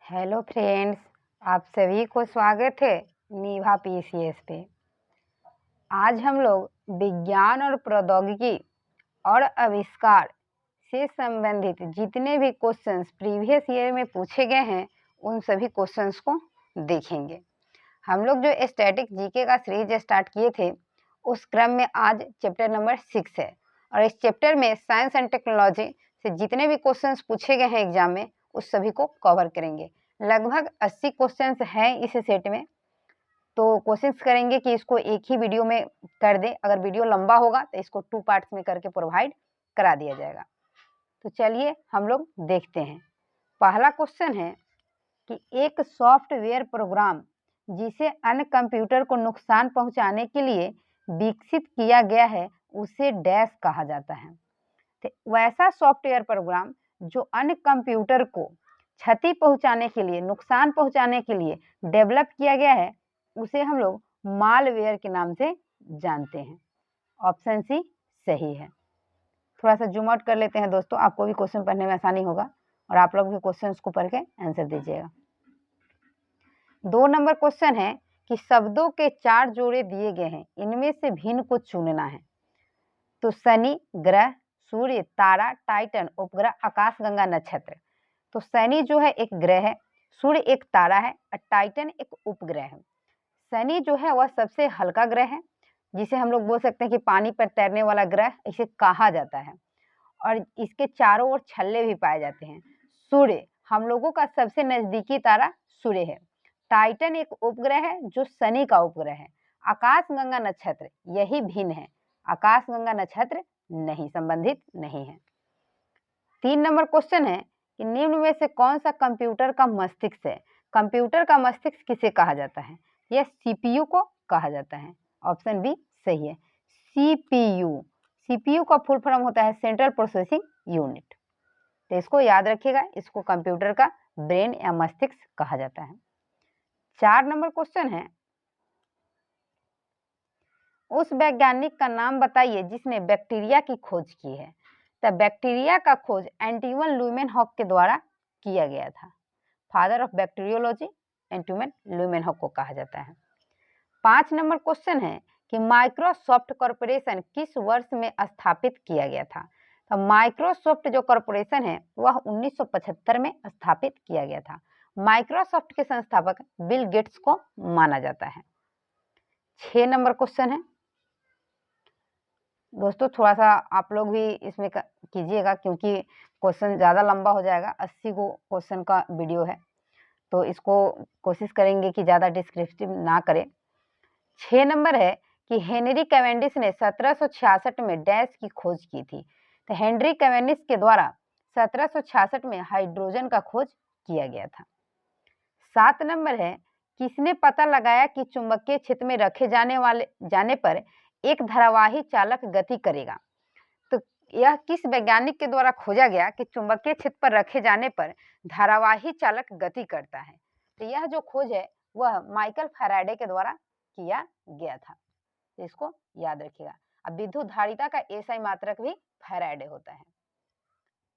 Hello friends, आप सभी को स्वागत है नीभा पीसीएस पे। आज हम लोग विज्ञान और प्रौद्योगिकी और आविष्कार से संबंधित जितने भी क्वेश्चंस प्रीवियस ईयर में पूछे गए हैं उन सभी क्वेश्चंस को देखेंगे। हम लोग जो स्टैटिक जीके का सीरीज स्टार्ट किए थे उस क्रम में आज चैप्टर नंबर 6 है और इस चैप्टर में साइंस एंड टेक्नोलॉजी से जितने भी क्वेश्चंस पूछे गए हैं एग्जाम में उस सभी को कवर करेंगे। लगभग 80 क्वेश्चंस हैं इस सेट में, तो कोशिश करेंगे कि इसको एक ही वीडियो में कर दें। अगर वीडियो लंबा होगा तो इसको 2 पार्ट्स में करके प्रोवाइड करा दिया जाएगा। तो चलिए हम लोग देखते हैं। पहला क्वेश्चन है कि एक सॉफ्टवेयर प्रोग्राम जिसे अन्य कंप्यूटर को नुकसान पहुंचाने के लिए विकसित किया गया है उसे डैश कहा जाता है। तो वैसा सॉफ्टवेयर प्रोग्राम जो अन्य कंप्यूटर को क्षति पहुंचाने के लिए, नुकसान पहुंचाने के लिए डेवलप किया गया है उसे हम लोग मालवेयर के नाम से जानते हैं। ऑप्शन सी सही है। थोड़ा सा जूम आउट कर लेते हैं दोस्तों, आपको भी क्वेश्चन पढ़ने में आसानी होगा और आप लोग भी क्वेश्चन को पढ़ के आंसर दीजिएगा। 2 नंबर क्वेश्चन है कि शब्दों के 4 जोड़े दिए गए हैं, इनमें से भिन्न को चुनना है। तो शनि ग्रह, सूर्य, तारा, टाइटन, उपग्रह, आकाशगंगा, नक्षत्र। तो शनि जो है एक ग्रह है, सूर्य एक तारा है और टाइटन एक उपग्रह है। शनि जो है वह सबसे हल्का ग्रह है, जिसे हम लोग बोल सकते हैं कि पानी पर तैरने वाला ग्रह इसे कहा जाता है और इसके चारों ओर छल्ले भी पाए जाते हैं। सूर्य हम लोगों का सबसे नजदीकी तारा सूर्य है। टाइटन एक उपग्रह है जो शनि का उपग्रह है। आकाशगंगा नक्षत्र यही भिन्न है, आकाशगंगा नक्षत्र नहीं, संबंधित नहीं है। 3 नंबर क्वेश्चन है कि निम्न में से कौन सा कंप्यूटर का मस्तिष्क है। कंप्यूटर का मस्तिष्क किसे कहा जाता है? यह सीपीयू को कहा जाता है। ऑप्शन बी सही है, सीपीयू। सीपीयू का फुल फॉर्म होता है सेंट्रल प्रोसेसिंग यूनिट। तो इसको याद रखिएगा, इसको कंप्यूटर का ब्रेन या मस्तिष्क कहा जाता है। 4 नंबर क्वेश्चन है, उस वैज्ञानिक का नाम बताइए जिसने बैक्टीरिया की खोज की है। तो बैक्टीरिया का खोज एंटोइन ल्यूमेनहॉक के द्वारा किया गया था। फादर ऑफ बैक्टीरियोलॉजी एंटोइन ल्यूमेनहॉक को कहा जाता है। 5 नंबर क्वेश्चन है कि माइक्रोसॉफ्ट कॉरपोरेशन किस वर्ष में स्थापित किया गया था। तो माइक्रोसॉफ्ट जो कॉरपोरेशन है वह 1975 में स्थापित किया गया था। माइक्रोसॉफ्ट के संस्थापक बिल गेट्स को माना जाता है। 6 नंबर क्वेश्चन है दोस्तों, थोड़ा सा आप लोग भी इसमें कीजिएगा क्योंकि क्वेश्चन ज़्यादा लंबा हो जाएगा। 80 को क्वेश्चन का वीडियो है तो इसको कोशिश करेंगे कि ज़्यादा डिस्क्रिप्टिव ना करें। 6 नंबर है कि हेनरी कैवेंडिश ने 1766 में डैश की खोज की थी। तो हेनरी कैवेंडिश के द्वारा 1766 में हाइड्रोजन का खोज किया गया था। 7 नंबर है, किसने पता लगाया कि चुंबकीय क्षेत्र में रखे जाने पर एक धारावाही चालक गति करेगा। तो यह किस वैज्ञानिक के द्वारा खोजा गया कि चुंबकीय क्षेत्र पर रखे जाने पर धारावाही चालक गति करता है। तो यह जो खोज है वह माइकल फैराडे के द्वारा किया गया था। तो इसको याद रखिएगा। अब विद्युत धारिता का एसआई मात्रक भी फैराडे होता है।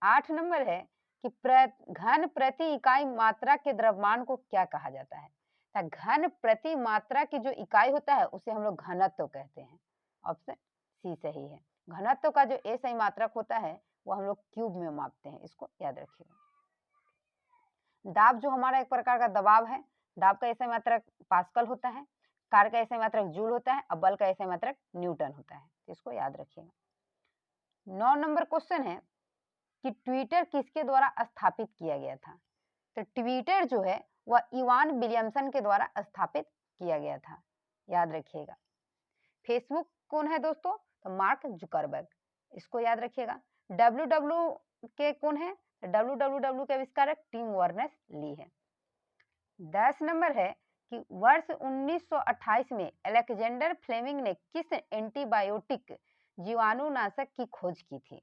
8 नंबर है कि घन प्रति इकाई मात्रा के द्रव्यमान को क्या कहा जाता है। तो घन प्रति मात्रा की जो इकाई होता है उसे हम लोग घनत्व कहते हैं। ऑप्शन सी सही है। घनत्व का जो एसआई मात्रक होता है वो हम लोग क्यूब में मापते हैं, इसको याद रखिएगा। दाब जो हमारा एक प्रकार का दबाव है, दाब का एसआई मात्रक पास्कल होता है, कार्य का एसआई मात्रक जूल होता है और बल का एसआई मात्रक न्यूटन होता है, इसको याद रखिएगा। 9 नंबर क्वेश्चन है कि ट्विटर किसके द्वारा स्थापित किया गया था। तो ट्विटर जो है वह इवान विलियमसन के द्वारा स्थापित किया गया था, याद रखिएगा। फेसबुक कौन है दोस्तों? तो मार्क जुकरबर्ग, इसको याद रखिएगा। डब्ल्यू के कौन है? डब्ल्यू के आविष्कारक टिम वर्नर्स ली है। 10 नंबर है कि वर्ष 1928 में अलेक्जेंडर फ्लेमिंग ने किस एंटीबायोटिक जीवाणुनाशक की खोज की थी।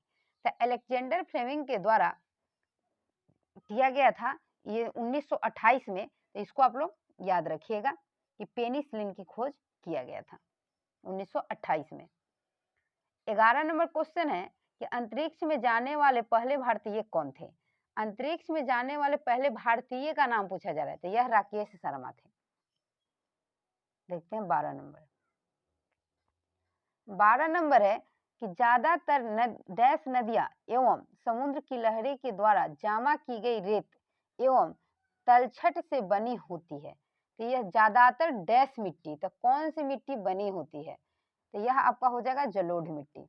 तो अलेक्जेंडर फ्लेमिंग के द्वारा किया गया था ये 1928 में। तो इसको आप लोग याद रखिएगा कि पेनिसिलिन की खोज किया गया था 1928 में। 11 नंबर क्वेश्चन है कि अंतरिक्ष में जाने वाले पहले भारतीय कौन थे। अंतरिक्ष में जाने वाले पहले भारतीय का नाम पूछा जा रहा है, तो यह राकेश शर्मा थे। देखते हैं 12 नंबर। 12 नंबर है कि ज्यादातर डैश नदियां एवं समुद्र की लहरें के द्वारा जमा की गई रेत एवं तलछट से बनी होती है। तो यह ज्यादातर डैश मिट्टी, तो कौन सी मिट्टी बनी होती है? तो यह आपका हो जाएगा जलोढ़ मिट्टी।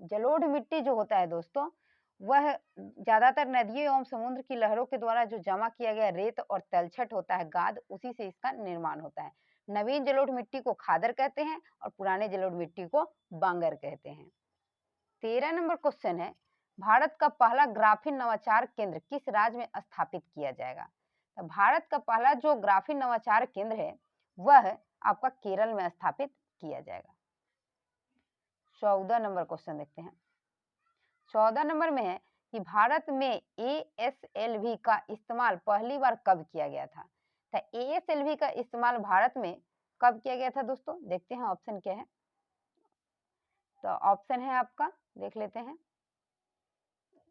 जलोढ़ मिट्टी जो होता है दोस्तों, वह ज्यादातर नदियों एवं समुद्र की लहरों के द्वारा जो जमा किया गया रेत और तलछट होता है, गाद, उसी से इसका निर्माण होता है। नवीन जलोढ़ मिट्टी को खादर कहते हैं और पुराने जलोढ़ मिट्टी को बांगर कहते हैं। 13 नंबर क्वेश्चन है, भारत का पहला ग्राफीन नवाचार केंद्र किस राज्य में स्थापित किया जाएगा? तो भारत का पहला जो ग्राफीन नवाचार केंद्र है वह आपका केरल में स्थापित किया जाएगा। 14 नंबर क्वेश्चन देखते हैं। 14 नंबर में है कि भारत में ASLV का इस्तेमाल पहली बार कब किया गया था? तो ASLV का इस्तेमाल भारत में कब किया गया था दोस्तों? देखते हैं ऑप्शन क्या है। तो ऑप्शन है आपका, देख लेते हैं,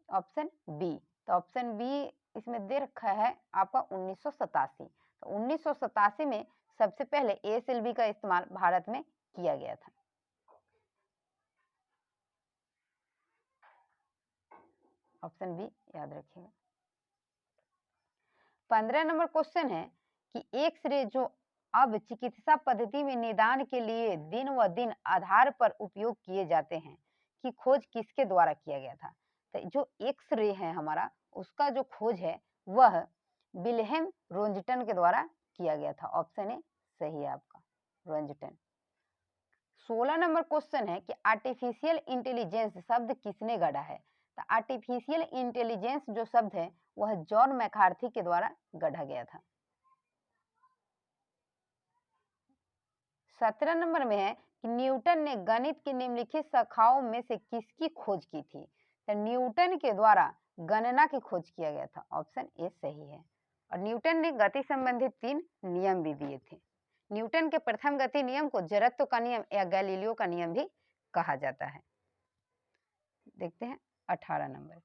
ऑप्शन बी। तो ऑप्शन बी इसमें दे रखा है आपका 1987। तो 1987 में सबसे पहले ASLV का इस्तेमाल भारत में किया गया था। ऑप्शन बी याद रखिएगा। 15 नंबर क्वेश्चन है कि एक्स-रे जो अब चिकित्सा पद्धति में निदान के लिए दिन व दिन आधार पर उपयोग किए जाते हैं की खोज किसके द्वारा किया गया था? तो जो एक्स-रे है हमारा, उसका जो खोज है वह विल्हेम रोंजटन के द्वारा किया गया था। ऑप्शन ए सही है आपका, रोंजटन। 16 नंबर क्वेश्चन है कि आर्टिफिशियल इंटेलिजेंस शब्द किसने गढ़ा है? तो आर्टिफिशियल इंटेलिजेंस जो शब्द है वह जॉन मैकार्थी के द्वारा गढ़ा गया था। 17 नंबर में है कि न्यूटन ने गणित की निम्नलिखित शाखाओं में से किसकी खोज की थी? तो न्यूटन के द्वारा गणना की खोज किया गया था। ऑप्शन ए सही है। और न्यूटन ने गति संबंधित 3 नियम भी दिए थे। न्यूटन के प्रथम गति नियम को जड़त्व का नियम या गैलीलियो का नियम भी कहा जाता है। देखते हैं 18 नंबर।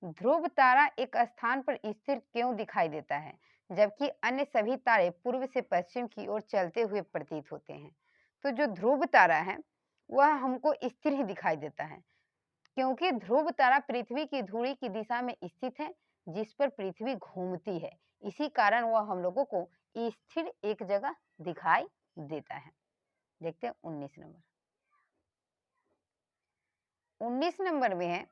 ध्रुव तारा एक स्थान पर स्थिर क्यों दिखाई देता है जबकि अन्य सभी तारे पूर्व से पश्चिम की ओर चलते हुए प्रतीत होते हैं? तो जो ध्रुव तारा है वह हमको स्थिर ही दिखाई देता है क्योंकि ध्रुव तारा पृथ्वी की धुरी की दिशा में स्थित है जिस पर पृथ्वी घूमती है। इसी कारण वह हम लोगों को स्थिर एक जगह दिखाई देता है। देखते हैं 19 नंबर। 19 नंबर में है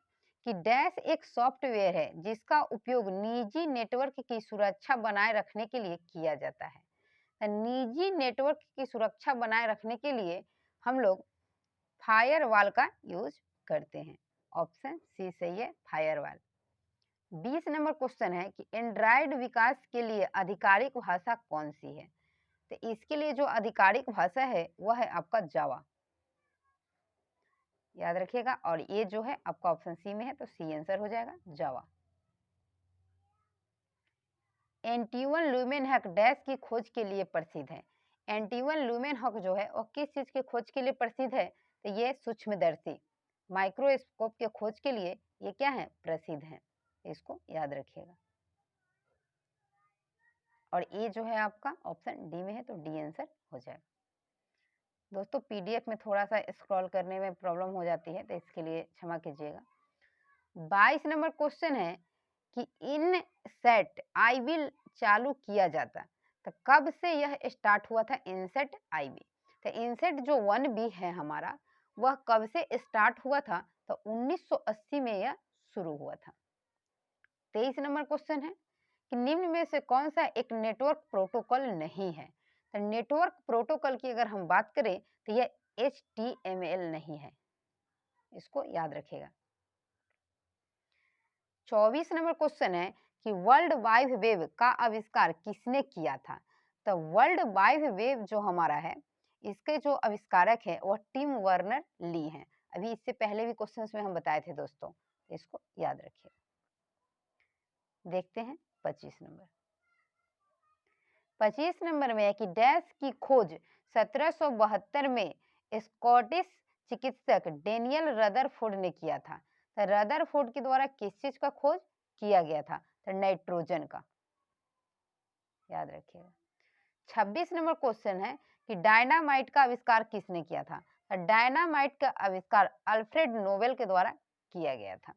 कि डैश एक सॉफ्टवेयर है जिसका उपयोग निजी नेटवर्क की सुरक्षा बनाए रखने के लिए किया जाता है। तो निजी नेटवर्क की सुरक्षा बनाए रखने के लिए हम लोग फायरवॉल का यूज करते हैं। ऑप्शन सी सही है, फायरवॉल। 20 नंबर क्वेश्चन है कि एंड्रॉइड विकास के लिए आधिकारिक भाषा कौन सी है? तो इसके लिए जो आधिकारिक भाषा है वह है आपका जावा, याद रखिएगा। और ये जो है आपका ऑप्शन सी में है तो सी आंसर हो जाएगा, जावा। एंटीवन ल्यूमेनहॉक डैश की खोज के लिए प्रसिद्ध है? एंटीवन ल्यूमेनहॉक जो है वो किस चीज के खोज के लिए प्रसिद्ध है? तो ये सूक्ष्मदर्शी माइक्रोस्कोप के खोज के लिए ये क्या है, प्रसिद्ध है। इसको याद रखिएगा। और ये जो है आपका ऑप्शन डी में है तो डी आंसर हो जाएगा। दोस्तों पीडीएफ में थोड़ा सा स्क्रॉल करने में प्रॉब्लम हो जाती है तो इसके लिए क्षमा कीजिएगा। 22 नंबर क्वेश्चन है कि इन सेट आई विल चालू किया जाता, तो कब से यह स्टार्ट हुआ था इनसेट आईबी? तो इनसेट जो 1B है हमारा वह कब से स्टार्ट हुआ था? तो 1980 में यह शुरू हुआ था। 23 नंबर क्वेश्चन है कि निम्न में से कौन सा एक नेटवर्क प्रोटोकॉल नहीं है? तो नेटवर्क प्रोटोकॉल की अगर हम बात करें तो यह HTML नहीं है, इसको याद रखिएगा। 24 नंबर क्वेश्चन है कि वर्ल्ड वाइड वेब का आविष्कार किसने किया था? तो वर्ल्ड वाइड वेब जो हमारा है इसके जो आविष्कारक है वह टिम वर्नर ली हैं। अभी इससे पहले भी क्वेश्चंस में हम बताए थे दोस्तों, इसको याद रखिए। देखते हैं 25 नंबर। 25 नंबर में है कि डैश की खोज 1772 में स्कॉटिश चिकित्सक डेनियल रदरफोर्ड ने किया था। तो रदरफोर्ड के द्वारा किस चीज का खोज किया गया था? तो नाइट्रोजन का, याद रखिएगा। 26 नंबर क्वेश्चन है कि डायनामाइट का आविष्कार किसने किया था? तो डायनामाइट का आविष्कार अल्फ्रेड नोबेल के द्वारा किया गया था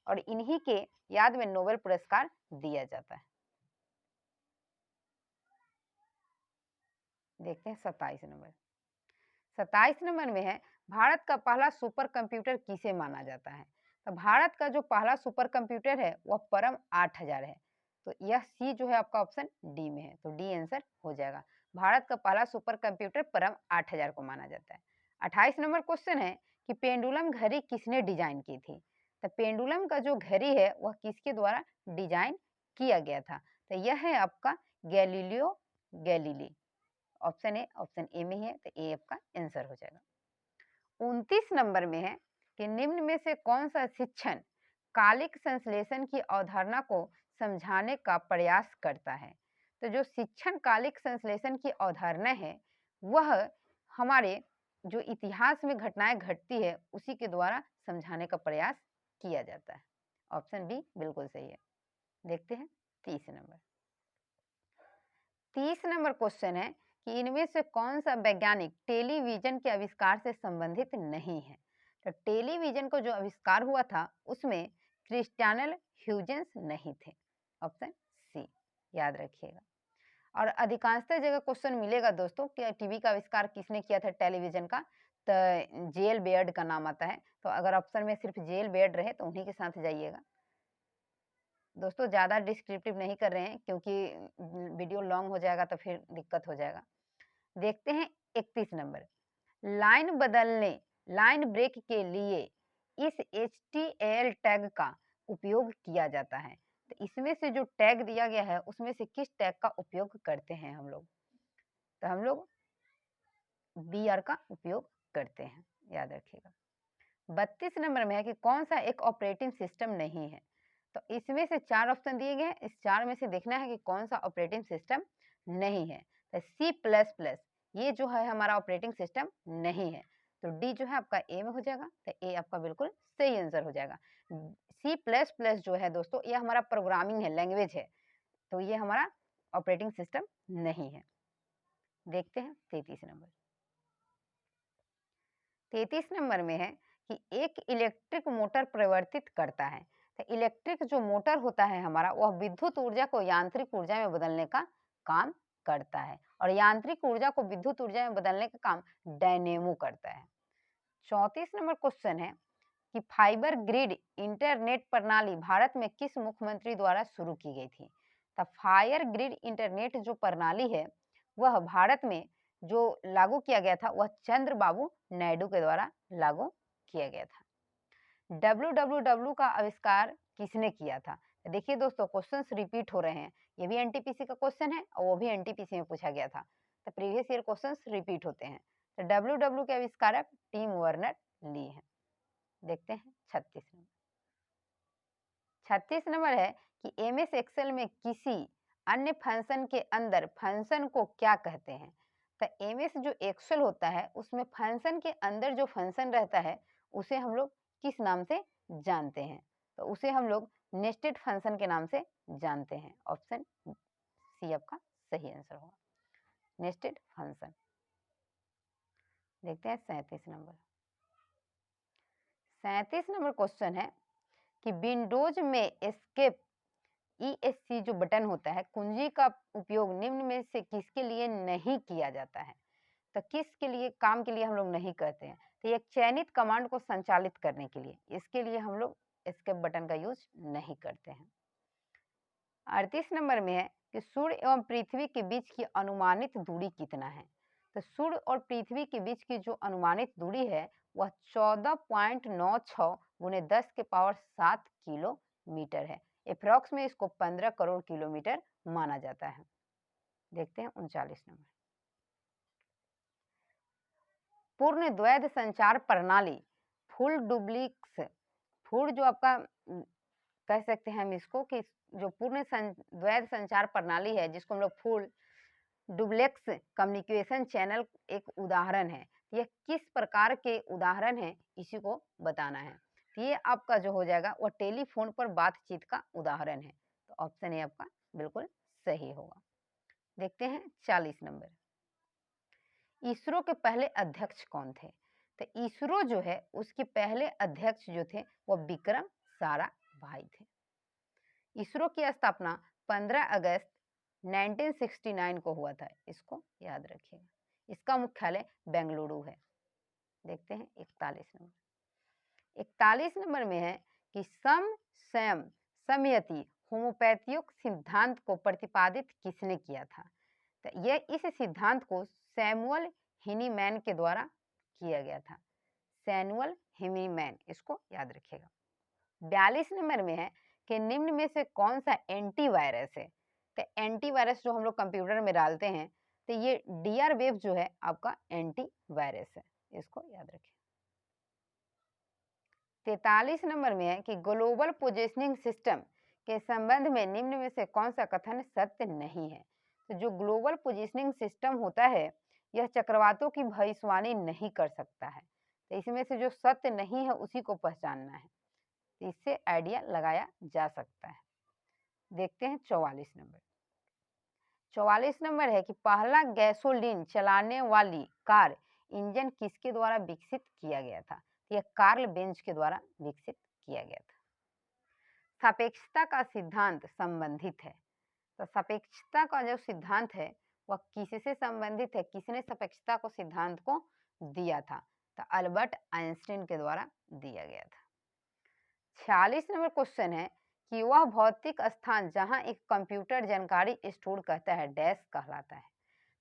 और इन्हीं के याद में नोबेल पुरस्कार दिया जाता है। देखते हैं 27 नंबर। 27 नंबर में है भारत का पहला सुपर कंप्यूटर किसे माना जाता है? तो भारत का जो पहला सुपर कंप्यूटर है वह परम 8000 है। तो यह सी जो है आपका ऑप्शन डी में है, तो डी आंसर हो जाएगा। भारत का पहला सुपर कंप्यूटर परम 8000 को माना जाता है। 28 नंबर क्वेश्चन है कि पेंडुलम घड़ी किसने डिजाइन की थी? तो पेंडुलम का जो घड़ी है वह किसके द्वारा डिजाइन किया गया था? तो यह है आपका गैलीलियो गैलीली। ऑप्शन ए में ही है, तो ए आपका आंसर हो जाएगा। 29 नंबर में है कि निम्न में से कौन सा शिक्षण कालिक संश्लेषण की अवधारणा को समझाने का प्रयास करता है? तो जो शिक्षण कालिक संश्लेषण की अवधारणा है वह हमारे जो इतिहास में घटनाएं घटती है उसी के द्वारा समझाने का प्रयास किया जाता है। ऑप्शन बी बिल्कुल सही है। देखते हैं 30 नंबर। 30 नंबर क्वेश्चन है कि इनमें से कौन सा वैज्ञानिक टेलीविजन के आविष्कार से संबंधित नहीं है? तो टेलीविजन को जो आविष्कार हुआ था उसमें क्रिस्टियानल ह्यूजेंस नहीं थे। ऑप्शन सी, याद रखिएगा। और अधिकांशतः जगह क्वेश्चन मिलेगा दोस्तों कि टीवी का आविष्कार किसने किया था टेलीविजन का, तो जेल बेयर्ड का नाम आता है। तो अगर ऑप्शन में सिर्फ जेल बेयर्ड रहे तो उन्हीं के साथ जाइएगा। दोस्तों ज़्यादा डिस्क्रिप्टिव नहीं कर रहे हैं क्योंकि वीडियो लॉन्ग हो जाएगा तो फिर दिक्कत हो जाएगा। देखते हैं 31 नंबर। लाइन बदलने, लाइन ब्रेक के लिए इस HTML टैग का उपयोग किया जाता है। तो इसमें से जो टैग दिया गया है उसमें से किस टैग का उपयोग करते हैं हम लोग? तो हम लोग BR का उपयोग करते हैं, याद रखिएगा। 32 नंबर में है कि कौन सा एक ऑपरेटिंग सिस्टम नहीं है? तो इसमें से 4 ऑप्शन दिए गए हैं, इस 4 में से देखना है कि कौन सा ऑपरेटिंग सिस्टम नहीं है। तो C++ ये जो है हमारा ऑपरेटिंग सिस्टम नहीं है, तो डी जो है आपका ए में हो जाएगा। तो ए आपका बिल्कुल सही आंसर हो जाएगा। C++ जो है दोस्तों ये हमारा प्रोग्रामिंग है, लैंग्वेज है, तो ये हमारा ऑपरेटिंग सिस्टम नहीं है। देखते हैं 33 नंबर। 33 नंबर में है कि एक इलेक्ट्रिक मोटर परिवर्तित करता है। तो इलेक्ट्रिक जो मोटर होता है हमारा वह विद्युत ऊर्जा को यांत्रिक ऊर्जा में बदलने का काम करता है और यांत्रिक ऊर्जा को विद्युत ऊर्जा में बदलने का काम डायनेमो करता है। 34 नंबर क्वेश्चन है कि फाइबर ग्रिड इंटरनेट प्रणाली भारत में किस मुख्यमंत्री द्वारा शुरू की गई थी? तो फायर ग्रिड इंटरनेट जो प्रणाली है वह भारत में जो लागू किया गया था वह चंद्रबाबू नायडू के द्वारा लागू किया गया था। www का आविष्कार किसने किया था? देखिए दोस्तों क्वेश्चंस रिपीट हो रहे हैं, ये भी एनटीपीसी का क्वेश्चन है और वो भी एनटीपीसी में पूछा गया था, तो प्रीवियस ईयर क्वेश्चंस रिपीट होते हैं। तो www के आविष्कारक टिम वर्नर ली है। देखते हैं 36 नंबर। 36 नंबर है कि MS एक्सेल में किसी अन्य फंक्शन के अंदर फंक्शन को क्या कहते हैं? तो MS जो एक्सेल होता है उसमें फंक्शन के अंदर जो फंक्शन रहता है उसे हम लोग किस नाम से जानते हैं? तो उसे हम लोग नेस्टेड फंक्शन के नाम से जानते हैं। ऑप्शन सी आपका सही आंसर होगा, नेस्टेड फंक्शन। देखते हैं 37 नंबर। 37 नंबर क्वेश्चन है कि विंडोज में एस्केप ESC जो बटन होता है कुंजी का उपयोग निम्न में से किसके लिए नहीं किया जाता है? तो किसके लिए काम के लिए हम लोग नहीं करते हैं? तो एक चयनित कमांड को संचालित करने के लिए, इसके लिए हम लोग एस्केप बटन का यूज नहीं करते हैं। 38 नंबर में है कि सूर्य एवं पृथ्वी के बीच की अनुमानित दूरी कितना है? तो सूर्य और पृथ्वी के बीच की जो अनुमानित दूरी है वह 14.96 गुने 10 के पावर 7 किलोमीटर है। अप्रॉक्स में इसको 15 करोड़ किलोमीटर माना जाता है। देखते हैं 39 नंबर। पूर्ण द्वैध संचार प्रणाली फुल डुप्लेक्स, फुल जो आपका कह सकते हैं हम इसको कि जो पूर्ण द्वैध संचार प्रणाली है जिसको हम लोग फुल डुप्लेक्स कम्युनिकेशन चैनल एक उदाहरण है। यह किस प्रकार के उदाहरण है इसी को बताना है। ये आपका जो हो जाएगा वो टेलीफोन पर बातचीत का उदाहरण है। तो ऑप्शन ए आपका बिल्कुल सही होगा। देखते हैं 40 नंबर। इसरो के पहले अध्यक्ष कौन थे? तो इसरो जो है उसके पहले अध्यक्ष जो थे वो विक्रम साराभाई थे। इसरो की स्थापना 15 अगस्त 1969 को हुआ था, इसको याद रखिएगा। इसका मुख्यालय बेंगलुरु है। देखते हैं 41 नंबर। 41 नंबर में है कि सम स्वयं समयति होम्योपैथिक सिद्धांत को प्रतिपादित किसने किया था? तो यह इस सिद्धांत को सैमुअल हिनीमैन के द्वारा किया गया था। सैमुअल हिनीमैन, इसको याद रखिएगा। 42 नंबर में है कि निम्न में से कौन सा एंटीवायरस है? तो एंटीवायरस जो हम लोग कंप्यूटर में डालते हैं, तो ये डीआर वेव जो है आपका एंटीवायरस है, इसको याद रखें। 43 नंबर में है कि ग्लोबल पोजिशनिंग सिस्टम के संबंध में निम्न में से कौन सा कथन सत्य नहीं है? तो जो ग्लोबल पोजिशनिंग सिस्टम होता है यह चक्रवातों की भविष्यवाणी नहीं कर सकता है। तो इसमें से जो सत्य नहीं है उसी को पहचानना है, तो इससे आइडिया लगाया जा सकता है। देखते हैं 44 नंबर। 44 नंबर है कि पहला गैसोलीन चलाने वाली कार इंजन किसके द्वारा विकसित किया गया था? यह कार्ल बेंज के द्वारा विकसित किया गया था। सापेक्षता का सिद्धांत संबंधित है। तो सापेक्षता का जो सिद्धांत है वह किससे संबंधित है? किसने सापेक्षता को सिद्धांत को दिया था? तो अल्बर्ट आइंस्टीन के द्वारा दिया गया था। 46 नंबर क्वेश्चन है कि वह भौतिक स्थान जहां एक कंप्यूटर जानकारी स्टोर करता है डैश कहलाता है।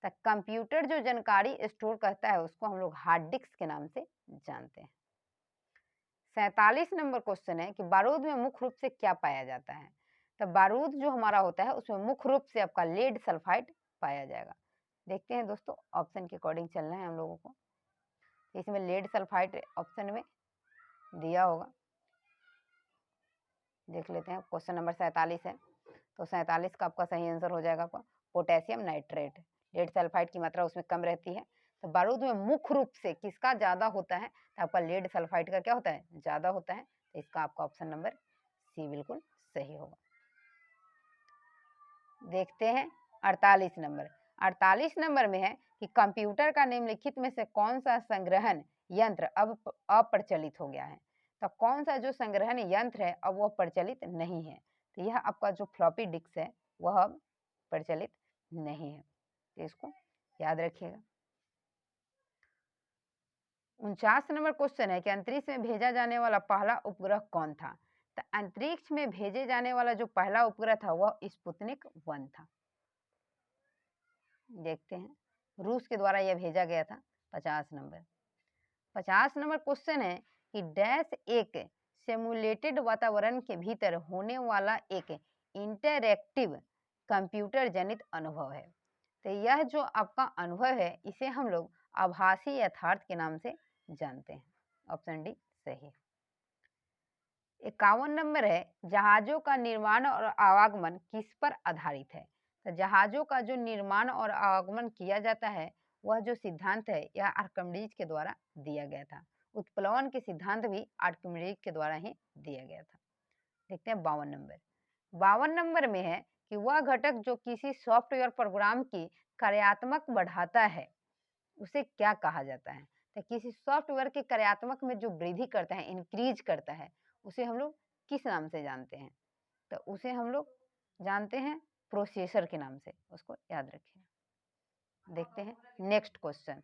तो कंप्यूटर जो जानकारी स्टोर करता है उसको हम लोग हार्ड डिस्क के नाम से जानते हैं। 47 नंबर क्वेश्चन है कि बारूद में मुख्य रूप से क्या पाया जाता है? तो बारूद जो हमारा होता है उसमें मुख्य रूप से आपका लेड सल्फाइड पाया जाएगा। देखते हैं दोस्तों, ऑप्शन के अकॉर्डिंग चलना है हम लोगों को। इसमें लेड सल्फाइड ऑप्शन में दिया होगा, देख लेते हैं। क्वेश्चन नंबर 47 है, तो 47 का आपका सही आंसर हो जाएगा आपका पोटेशियम नाइट्रेट। लेड सल्फाइड की मात्रा उसमें कम रहती है। तो बारूद में मुख्य रूप से किसका ज्यादा होता है? तो आपका लेड सल्फाइड का क्या होता है? ज्यादा होता है। तो इसका आपका ऑप्शन नंबर सी बिल्कुल सही होगा। देखते हैं 48 नंबर। 48 नंबर में है कि कंप्यूटर का निम्नलिखित में से कौन सा संग्रहण यंत्र अब अप्रचलित हो गया है? तो कौन सा जो संग्रहण यंत्र है अब वह प्रचलित नहीं है? तो यह आपका जो फ्लॉपी डिस्क है वह अब प्रचलित नहीं है, तो इसको याद रखिएगा। 49 नंबर क्वेश्चन है कि अंतरिक्ष में भेजा जाने वाला पहला उपग्रह कौन था? तो अंतरिक्ष में भेजे जाने वाला जो पहला उपग्रह था वह स्पुतनिक 1 था। देखते हैं, रूस के द्वारा यह भेजा गया था। 50 नंबर। 50 नंबर क्वेश्चन है कि डैश एक सिमुलेटेड वातावरण के भीतर होने वाला एक इंटरैक्टिव कंप्यूटर जनित अनुभव है। तो यह जो आपका अनुभव है इसे हम लोग आभासी यथार्थ के नाम से जानते हैं। ऑप्शन डी सही। 51 नंबर है जहाजों का निर्माण और आवागमन किस पर आधारित है? तो जहाजों का जो निर्माण और आवागमन किया जाता है वह जो सिद्धांत है यह आर्किमिडीज के द्वारा दिया गया था। उत्प्लवन के सिद्धांत भी आर्किमिडीज के द्वारा ही दिया गया था। देखते हैं 52 नंबर। 52 नंबर में है कि वह घटक जो किसी सॉफ्टवेयर प्रोग्राम की कार्यात्मक बढ़ाता है उसे क्या कहा जाता है? तो किसी सॉफ्टवेयर के कार्यात्मक में जो वृद्धि करता है, इंक्रीज करता है, उसे हम लोग किस नाम से जानते हैं? तो उसे हम लोग जानते हैं प्रोसेसर के नाम से, उसको याद रखें। देखते हैं नेक्स्ट क्वेश्चन।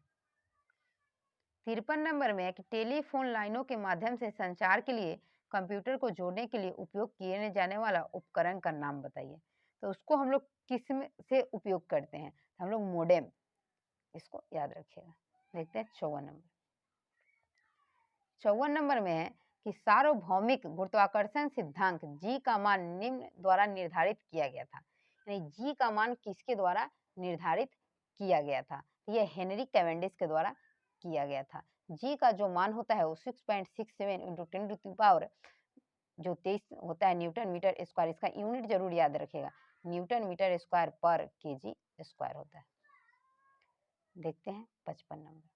53 नंबर में है कि टेलीफोन लाइनों के माध्यम से संचार के लिए कंप्यूटर को जोड़ने के लिए उपयोग किए जाने वाला उपकरण का नाम बताइए। तो उसको हम लोग किस में से उपयोग करते हैं? हम लोग मोडेम, इसको याद रखिएगा। देखते हैं 54 नंबर। 54 नंबर में है कि सार्वभौमिक गुरुत्वाकर्षण सिद्धांत जी का मान निम्न द्वारा निर्धारित किया गया था। यानी जी का मान किसके द्वारा निर्धारित किया गया था? यह हेनरी कैवेंडिश के द्वारा किया गया था। जी का जो मान होता है वो 6.67 इंटू 10 टू द पावर जो 23 होता है न्यूटन मीटर स्क्वायर। इसका यूनिट जरूर याद रखेगा, न्यूटन मीटर स्क्वायर पर केजी स्क्वायर होता है। देखते हैं 55 नंबर।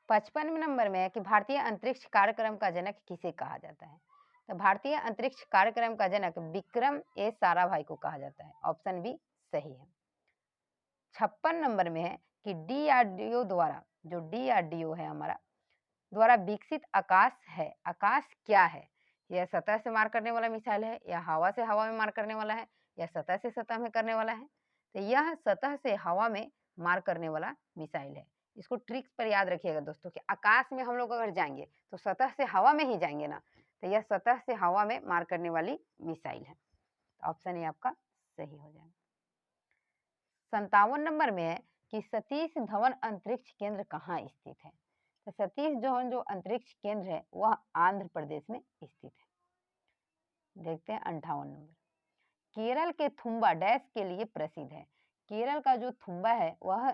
55 नंबर में है कि भारतीय अंतरिक्ष कार्यक्रम का जनक किसे कहा जाता है। तो भारतीय अंतरिक्ष कार्यक्रम का जनक विक्रम ए साराभाई को कहा जाता है। ऑप्शन बी सही है। 56 नंबर में है कि डीआरडीओ द्वारा, जो डीआरडीओ है हमारा, द्वारा विकसित आकाश है, आकाश क्या है? यह सतह से मार करने वाला मिसाइल है, या हवा से हवा में मार करने वाला है, या सतह से सतह में करने वाला है? तो यह सतह से हवा में मार करने वाला मिसाइल है। इसको ट्रिक्स पर याद रखिएगा दोस्तों कि आकाश में हम लोग अगर जाएंगे तो सतह से हवा में ही जाएंगे ना, तो यह सतह से हवा में मार करने वाली मिसाइल है। ऑप्शन ए आपका सही हो जाएगा। 57 नंबर में है कि सतीश धवन अंतरिक्ष केंद्र कहाँ स्थित है। तो सतीश धवन जो अंतरिक्ष केंद्र है वह आंध्र प्रदेश में स्थित है। देखते हैं 58 नंबर। केरल के थुम्बा डैश के लिए प्रसिद्ध है। केरल का जो थुम्बा है वह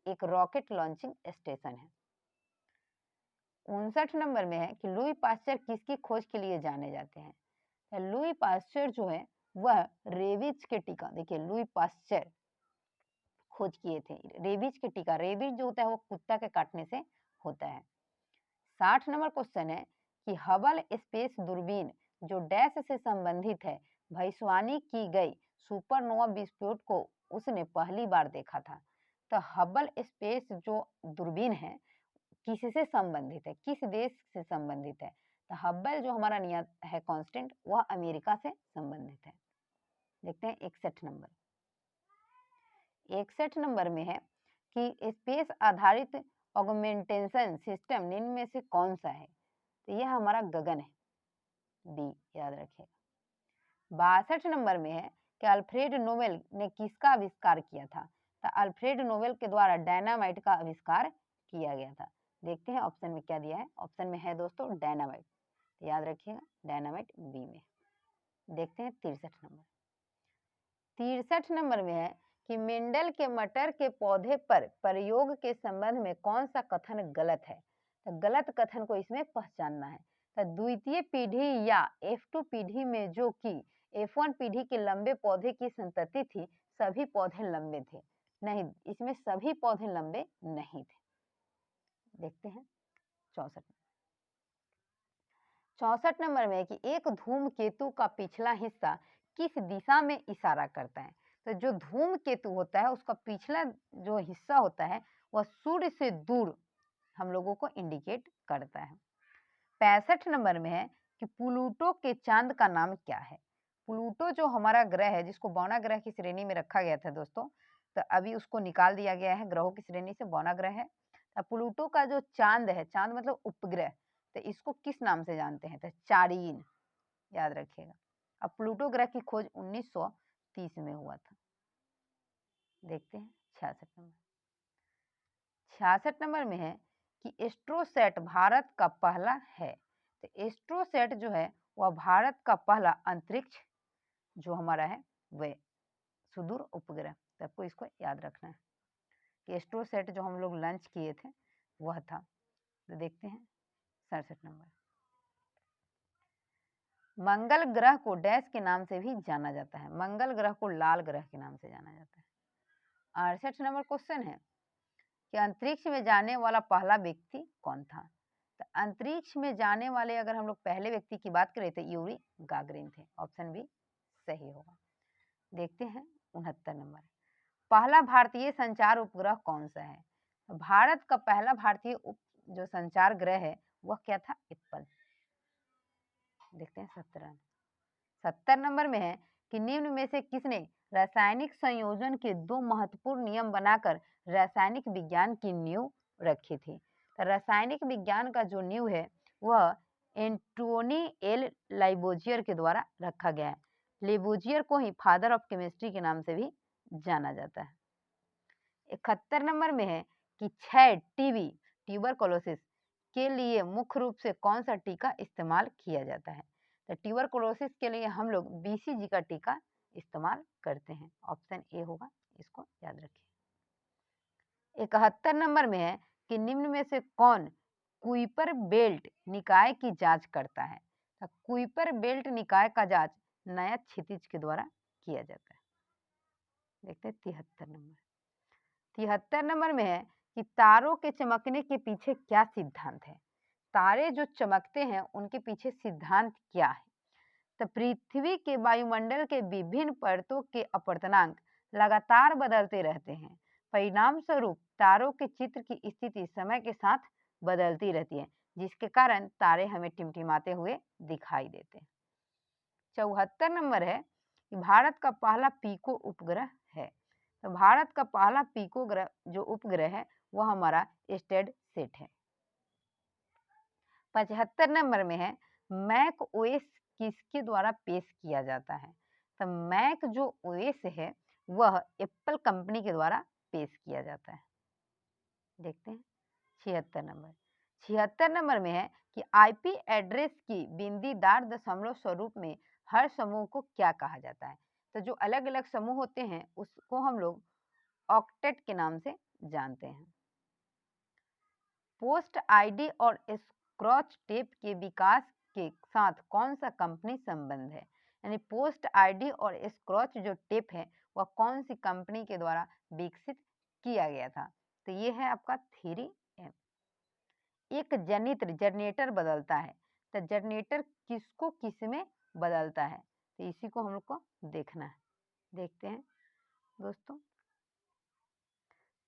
एक रॉकेट लॉन्चिंग स्टेशन है। 59 नंबर में है कि लुई पास्चर किसकी खोज के लिए जाने जाते हैं। तो लुई पास्चर जो है वह रेबीज के टीका, देखिए लुई पास्चर खोज किए थे रेबीज के टीका। रेबीज जो होता है वो कुत्ता के काटने से होता है। 60 नंबर क्वेश्चन है कि हबल स्पेस दूरबीन जो डैश से संबंधित है, भविष्यवाणी की गई सुपरनोवा विस्फोट को उसने पहली बार देखा था। तो हबल स्पेस जो दूरबीन है किससे संबंधित है, किस देश से संबंधित है? तो हबल जो हमारा नियत है कांस्टेंट वह अमेरिका से संबंधित है। देखते हैं 61 नंबर। 61 नंबर में है कि स्पेस आधारित ऑगमेंटेशन सिस्टम निम्न में से कौन सा है। तो यह हमारा गगन है, बी याद रखिएगा। 62 नंबर में है कि अल्फ्रेड नोबेल ने किसका आविष्कार किया था। तो अल्फ्रेड नोबेल के द्वारा डायनामाइट का आविष्कार किया गया था। देखते हैं ऑप्शन में क्या दिया है। ऑप्शन में है दोस्तों डायनामाइट, तो याद रखिएगा डायनामाइट बी में। देखते हैं 63 नंबर। 63 नंबर में है कि मेंडल के मटर के पौधे पर प्रयोग के संबंध में कौन सा कथन गलत है। तो गलत कथन को इसमें पहचानना है। तो द्वितीय पीढ़ी या F2 पीढ़ी में जो कि F1 पीढ़ी के लंबे पौधे की संतति थी, सभी पौधे लंबे थे। नहीं, इसमें सभी पौधे लंबे नहीं थे। देखते हैं 64 नंबर में कि एक धूमकेतु का पिछला हिस्सा किस दिशा में इशारा करता है। तो जो धूमकेतु होता है उसका पिछला जो हिस्सा होता है वह सूर्य से दूर हम लोगों को इंडिकेट करता है। 65 नंबर में है कि प्लूटो के चांद का नाम क्या है। प्लूटो जो हमारा ग्रह है जिसको बौना ग्रह की श्रेणी में रखा गया था दोस्तों, तो अभी उसको निकाल दिया गया है ग्रहों की श्रेणी से, बौना ग्रह है। प्लूटो का जो चांद है, चांद मतलब उपग्रह, तो इसको किस नाम से जानते हैं। तो चारिन, याद रखिएगा। अब प्लूटो ग्रह की खोज 1930 में हुआ था। देखते हैं 66 नंबर। 66 नंबर में है कि एस्ट्रोसैट भारत का पहला है। तो एस्ट्रोसैट जो है वह भारत का पहला अंतरिक्ष जो हमारा है वह सुदूर उपग्रह। तो आपको इसको याद रखना है कि एस्ट्रोसैट जो हम लोग लॉन्च किए थे वह था। तो देखते हैं 67 नंबर। मंगल ग्रह को डैश के नाम से भी जाना जाता है। मंगल ग्रह को लाल ग्रह के नाम से जाना जाता है। 68 नंबर क्वेश्चन है कि अंतरिक्ष में जाने वाला पहला व्यक्ति कौन था। तो अंतरिक्ष में जाने वाले अगर हम लोग पहले व्यक्ति की बात करें तो यूरी गागरिन थे। ऑप्शन बी सही होगा। देखते हैं 69 नंबर। पहला भारतीय संचार उपग्रह कौन सा है। भारत का पहला भारतीय जो संचार ग्रह है वह क्या था, एप्पल। देखते हैं 70 नंबर में है कि निम्न में से किसने रासायनिक संयोजन के दो महत्वपूर्ण नियम बनाकर रासायनिक विज्ञान की नींव रखी थी। तो रासायनिक विज्ञान का जो नींव है वह एंटोनी एल लाइबोजियर के द्वारा रखा गया है। लेबोजियर को ही फादर ऑफ केमिस्ट्री के नाम से भी जाना जाता है। 71 नंबर में है कि क्षय टीबी ट्यूबरकुलोसिस के लिए मुख्य रूप से कौन सा टीका इस्तेमाल किया जाता है। तो ट्यूबरकुलोसिस के लिए हम लोग BCG का टीका इस्तेमाल करते हैं। ऑप्शन ए होगा, इसको याद रखिए। 71 नंबर में है कि निम्न में से कौन कुइपर बेल्ट निकाय की जांच करता है। तो कुइपर बेल्ट निकाय का जांच नया क्षितिज के द्वारा किया जाता है। देखते हैं 73 नंबर। 73 नंबर में है कि तारों के चमकने के पीछे क्या सिद्धांत है। तारे जो चमकते हैं उनके पीछे सिद्धांत क्या है। तो पृथ्वी के वायुमंडल के विभिन्न परतों के अपवर्तनांक लगातार बदलते रहते हैं। परिणाम स्वरूप तारों के चित्र की स्थिति समय के साथ बदलती रहती है, जिसके कारण तारे हमें टिमटिमाते हुए दिखाई देते हैं। 74 नंबर है कि भारत का पहला पीको उपग्रह है। तो भारत का पहला पीको ग्रह जो उपग्रह है वह हमारा स्टेड सेट है। 75 नंबर में है मैक ओएस किसके द्वारा पेश किया जाता है। तो मैक जो ओएस है वह एप्पल कंपनी के द्वारा पेश किया जाता है। देखते हैं 76 नंबर में है कि आईपी एड्रेस की बिंदीदार दशमलव स्वरूप में हर समूह को क्या कहा जाता है। तो जो अलग अलग समूह होते हैं उसको हम लोग ऑक्टेट के नाम से जानते हैं। पोस्ट आईडी और स्क्रॉच टेप के विकास के साथ कौन सा कंपनी संबंध है। यानी पोस्ट आईडी और स्क्रॉच जो टेप है वह कौन सी कंपनी के द्वारा विकसित किया गया था। तो ये है आपका थ्योरी एम। एक जनरेटर बदलता है। तो जनरेटर किसको किस में बदलता है, तो इसी को हम लोग को देखना है। देखते हैं दोस्तों,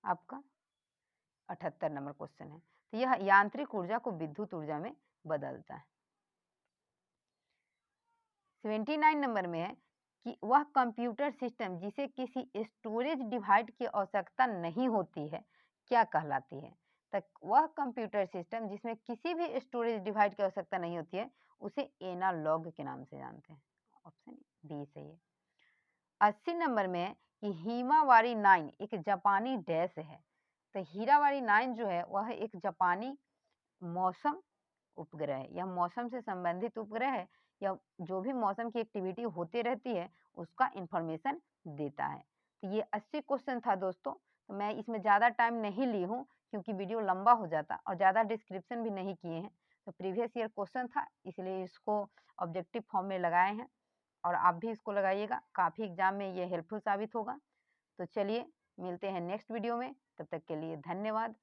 आपका 78 नंबर क्वेश्चन है। तो यह यांत्रिक ऊर्जा को विद्युत ऊर्जा में बदलता है। 79 नंबर में है कि वह कंप्यूटर सिस्टम जिसे किसी स्टोरेज डिवाइस की आवश्यकता नहीं होती है क्या कहलाती है। तक वह कंप्यूटर सिस्टम जिसमें किसी भी स्टोरेज डिवाइस की आवश्यकता नहीं होती है उसे एनालॉग के नाम से जानते हैं। ऑप्शन बी सही है। 80 नंबर में है कि हीमावारी 9 एक जापानी डैश है। तो हीरावारी 9 जो है वह एक जापानी मौसम उपग्रह है। यह मौसम से संबंधित उपग्रह है। यह जो भी मौसम की एक्टिविटी होती रहती है उसका इंफॉर्मेशन देता है। तो ये 80 क्वेश्चन था दोस्तों। तो मैं इसमें ज़्यादा टाइम नहीं ली हूँ क्योंकि वीडियो लंबा हो जाता और ज़्यादा डिस्क्रिप्शन भी नहीं किए हैं। तो प्रीवियस ईयर क्वेश्चन था इसलिए इसको ऑब्जेक्टिव फॉर्म में लगाए हैं और आप भी इसको लगाइएगा, काफ़ी एग्जाम में ये हेल्पफुल साबित होगा। तो चलिए मिलते हैं नेक्स्ट वीडियो में, तब तक के लिए धन्यवाद।